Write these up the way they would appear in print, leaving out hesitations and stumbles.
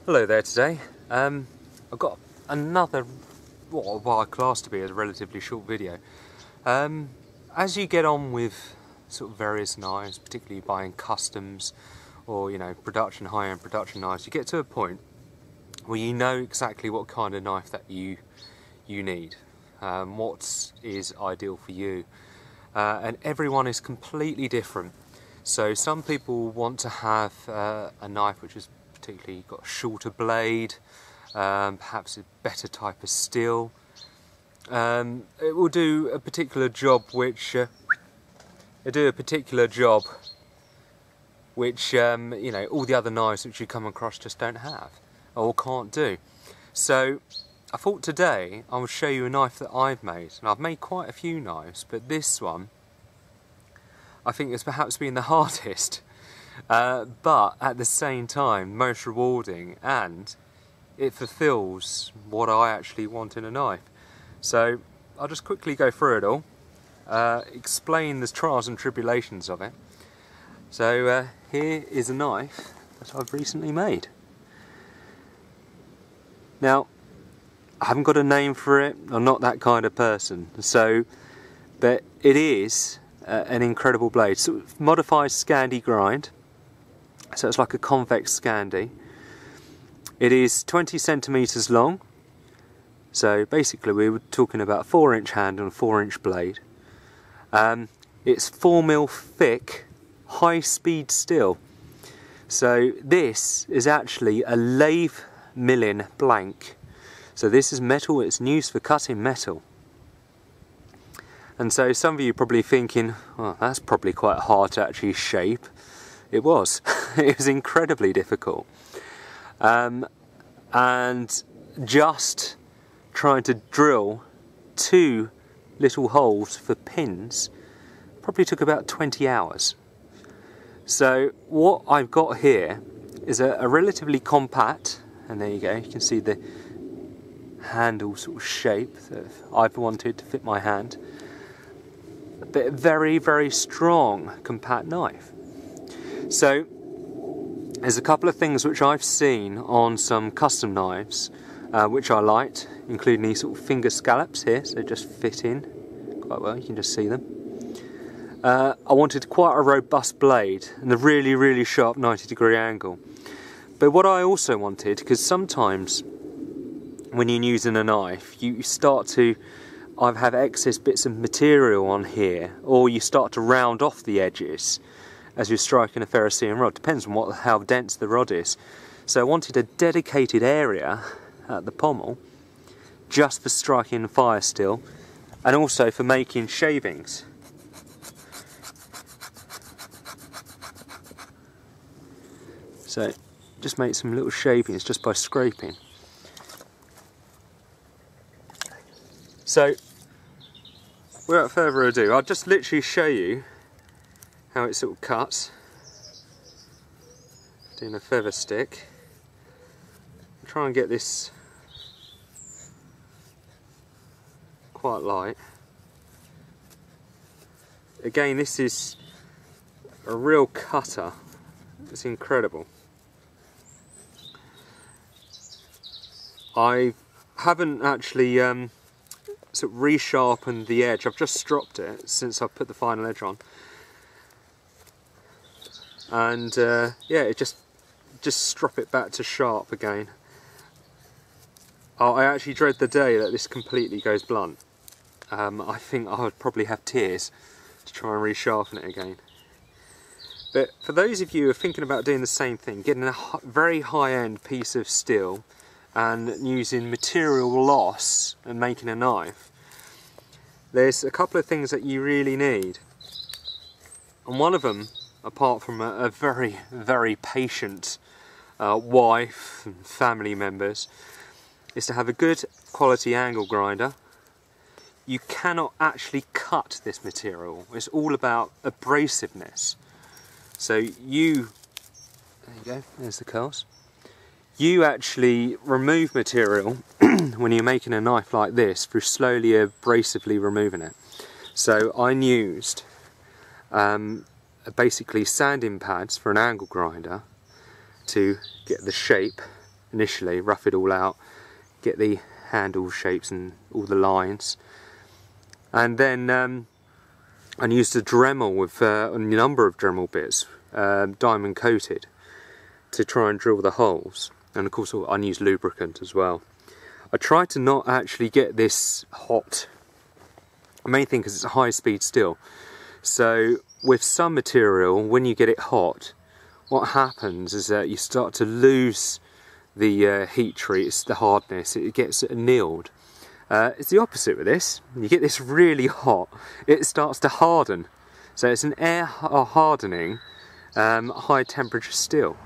Hello there today. I've got another, what I class to be a relatively short video. As you get on with sort of various knives, particularly buying customs or production, high-end production knives, you get to a point where you know exactly what kind of knife that you need, what is ideal for you, and everyone is completely different. So some people want to have a knife which is particularly got a shorter blade, perhaps a better type of steel. It will do a particular job which all the other knives which you come across just don't have or can't do. So I thought today I will show you a knife that I've made, and I've made quite a few knives, but this one I think has perhaps been the hardest. But at the same time most rewarding, and it fulfills what I actually want in a knife. So I'll just quickly go through it all, explain the trials and tribulations of it. So here is a knife that I've recently made. Now I haven't got a name for it, I'm not that kind of person, but it is an incredible blade. So modified Scandi grind. So it's like a convex Scandi. It is 20 centimeters long. So basically we were talking about a 4-inch handle and a 4-inch blade. It's 4mm thick, high-speed steel. So this is actually a lathe milling blank. So this is metal, it's used for cutting metal. And so some of you are probably thinking, well, that's probably quite hard to actually shape. It was. It was incredibly difficult. And just trying to drill 2 little holes for pins probably took about 20 hours. So what I've got here is a relatively compact, and there you go, you can see the handle sort of shape that I've wanted to fit my hand. But very, very strong, compact knife. So there's a couple of things which I've seen on some custom knives which I liked, including these sort of finger scallops here, so they just fit in quite well, you can just see them. I wanted quite a robust blade and a really, really sharp 90-degree angle. But what I also wanted, because sometimes when you're using a knife you start to have excess bits of material on here, or you start to round off the edges as you're striking a ferrocerium rod. Depends on how dense the rod is. So I wanted a dedicated area at the pommel just for striking fire steel, and also for making shavings. So just make some little shavings just by scraping. So without further ado, I'll just literally show you how it sort of cuts. Doing a feather stick. I'll try and get this quite light. Again, this is a real cutter. It's incredible. I haven't actually sort of resharpened the edge. I've just stropped it since I've put the final edge on. And yeah, it just strop it back to sharp again. I actually dread the day that this completely goes blunt. I think I would probably have tears to try and resharpen it again. But for those of you who are thinking about doing the same thing, getting a very high-end piece of steel and using material loss and making a knife, there's a couple of things that you really need. And one of them, apart from a very, very patient wife and family members, is to have a good quality angle grinder. You cannot actually cut this material. It's all about abrasiveness. So there you go, there's the curls. You actually remove material when you're making a knife like this through slowly abrasively removing it. So I used basically sanding pads for an angle grinder to get the shape initially, rough it all out, get the handle shapes and all the lines, and then I used a Dremel with a number of Dremel bits, diamond coated, to try and drill the holes, and of course I used lubricant as well. I tried to not actually get this hot, the main thing because it's a high speed still, so with some material when you get it hot, what happens is that you start to lose the heat treat, it's the hardness, it gets annealed. It's the opposite with this. You get this really hot, it starts to harden. So it's an air hardening, high temperature steel.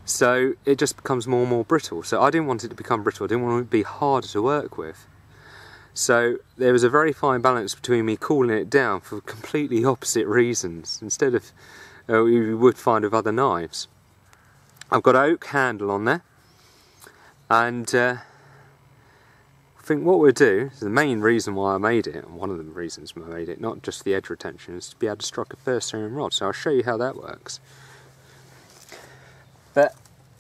So it just becomes more and more brittle. So I didn't want it to become brittle, I didn't want it to be harder to work with. So there was a very fine balance between me cooling it down for completely opposite reasons, instead of you would find with other knives. I've got an oak handle on there, and I think what we'll do, the main reason why I made it, and one of the reasons I made it, not just the edge retention, is to be able to strike a ferrocerium rod, so I'll show you how that works. But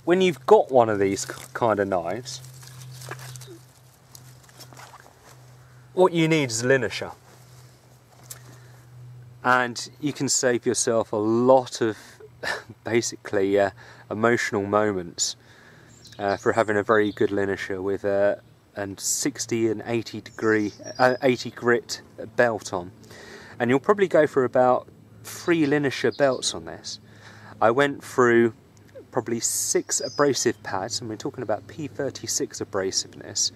when you've got one of these kind of knives, what you need is a linisher. And you can save yourself a lot of basically emotional moments for having a very good linisher with a 60 and 80 grit belt on. And you'll probably go for about 3 linisher belts on this. I went through probably 6 abrasive pads, and we're talking about P36 abrasiveness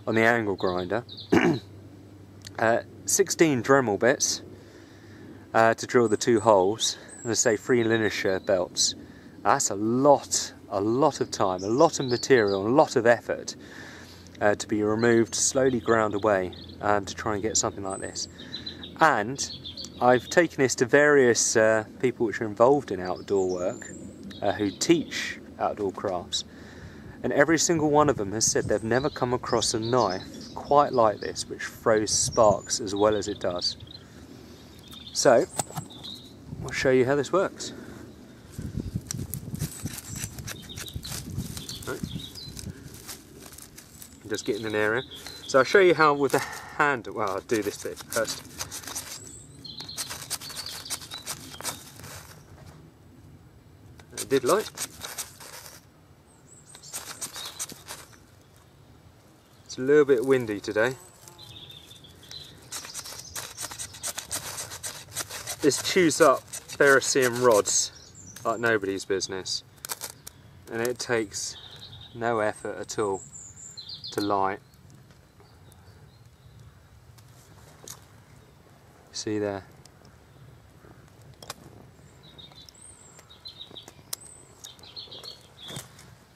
on the angle grinder, 16 Dremel bits to drill the 2 holes, and as I say 3 linisher belts. That's a lot of time, a lot of material, a lot of effort to be removed, slowly ground away to try and get something like this. And I've taken this to various people which are involved in outdoor work, who teach outdoor crafts, and every single one of them has said they've never come across a knife quite like this which throws sparks as well as it does. So I'll show you how this works. Right. I'm just getting an area. So I'll show you how with the handle, well, I'll do this bit first. I did light. It's a little bit windy today. This chews up ferrocerium rods like nobody's business, and it takes no effort at all to light. See there?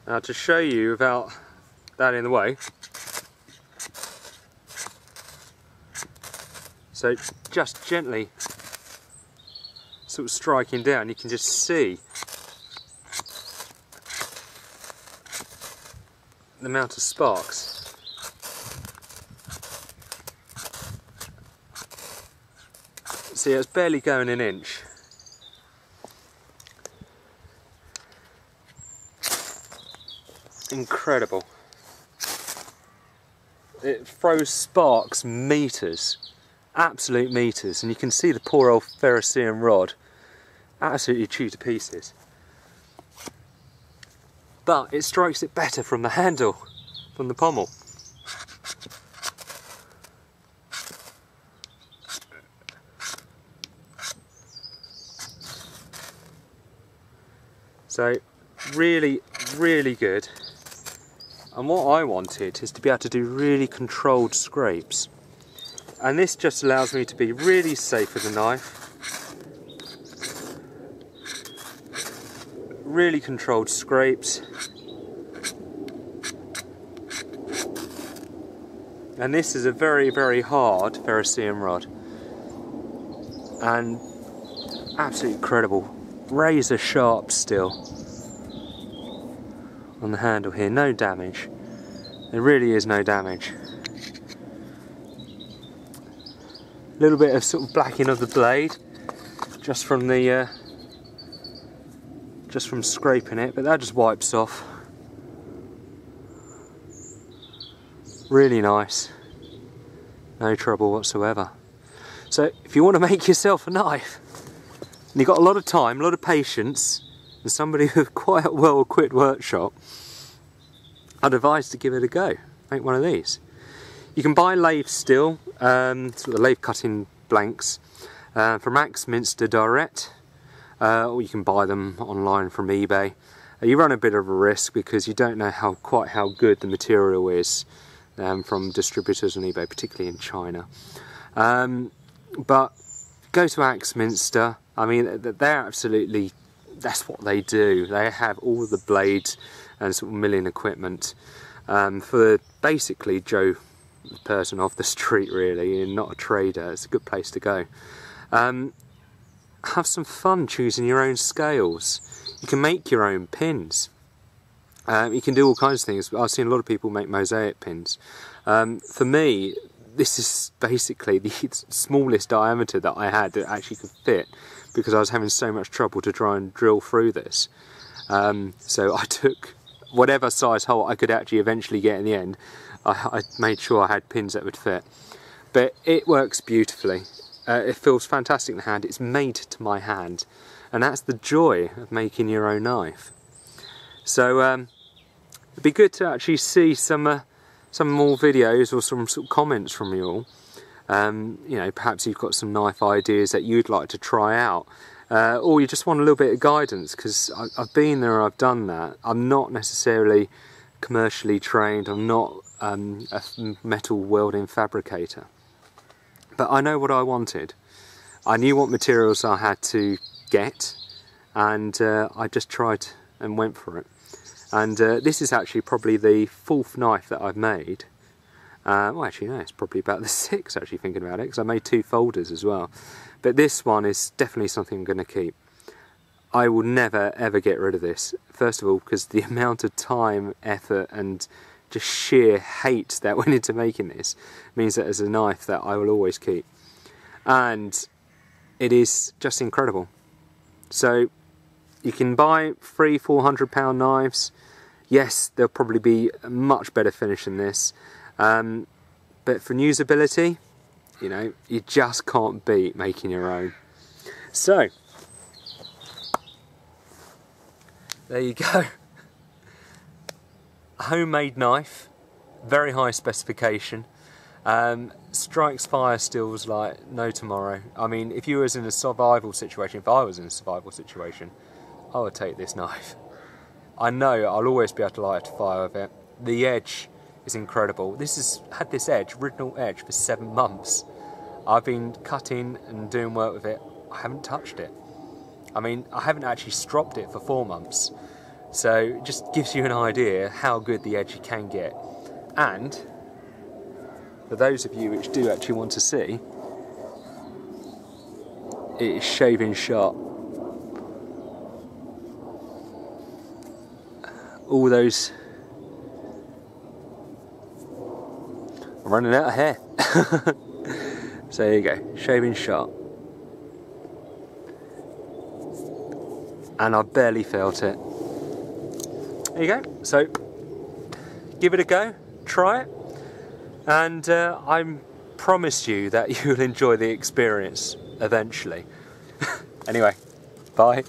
Now to show you without that in the way, so just gently sort of striking down, you can just see the amount of sparks. See, it's barely going an inch. Incredible. It throws sparks meters, absolute meters, and you can see the poor old ferrocerium rod absolutely chewed to pieces. But it strikes it better from the handle, from the pommel. So really, really good. And what I wanted is to be able to do really controlled scrapes. And this just allows me to be really safe with the knife. Really controlled scrapes. And this is a very, very hard ferrocerium rod. And absolutely incredible. Razor sharp still on the handle here, no damage. There really is no damage. A little bit of sort of blacking of the blade just from the just from scraping it, but that just wipes off. Really nice. No trouble whatsoever. So if you want to make yourself a knife, and you've got a lot of time, a lot of patience, and somebody with quite a well-equipped workshop, I'd advise to give it a go. Make one of these. You can buy lathes still, sort of lathe cutting blanks, from Axminster direct, or you can buy them online from eBay. You run a bit of a risk because you don't know quite how good the material is from distributors on eBay, particularly in China. But go to Axminster. I mean, they're absolutely, that's what they do. They have all the blades and sort of milling equipment for basically Joe, the person off the street really, and not a trader. It's a good place to go. Have some fun choosing your own scales. You can make your own pins. You can do all kinds of things. I've seen a lot of people make mosaic pins. For me, this is basically the smallest diameter that I had that actually could fit, because I was having so much trouble to try and drill through this. So I took whatever size hole I could actually eventually get in the end. I made sure I had pins that would fit. But it works beautifully. It feels fantastic in the hand. It's made to my hand. And that's the joy of making your own knife. So it'd be good to actually see some more videos or some sort of comments from you all. You know, perhaps you've got some knife ideas that you'd like to try out, or you just want a little bit of guidance, because I've been there, I've done that. I'm not necessarily commercially trained. I'm not a metal welding fabricator, but I know what I wanted. I knew what materials I had to get, and I just tried and went for it. And this is actually probably the 4th knife that I've made. Well, actually no, it's probably about the 6th, actually thinking about it, because I made 2 folders as well. But this one is definitely something I'm going to keep. I will never ever get rid of this. First of all, because the amount of time, effort and just sheer hate that went into making this means that it's a knife that I will always keep. And it is just incredible. So you can buy £300–400 knives. Yes, they'll probably be a much better finish than this. But for usability, you know, you just can't beat making your own. So, there you go. A homemade knife, very high specification. Strikes fire stills like no tomorrow. I mean, if you was in a survival situation, if I was in a survival situation, I would take this knife. I know I'll always be able to light a fire with it. The edge is incredible. This has had this edge, original edge, for 7 months. I've been cutting and doing work with it. I haven't touched it. I mean, I haven't actually stropped it for 4 months. So it just gives you an idea how good the edge you can get. And for those of you which do actually want to see, it is shaving sharp. All those... I'm running out of hair. So there you go, shaving sharp. And I barely felt it. There you go. So give it a go, try it, and I promise you that you'll enjoy the experience eventually. Anyway, bye.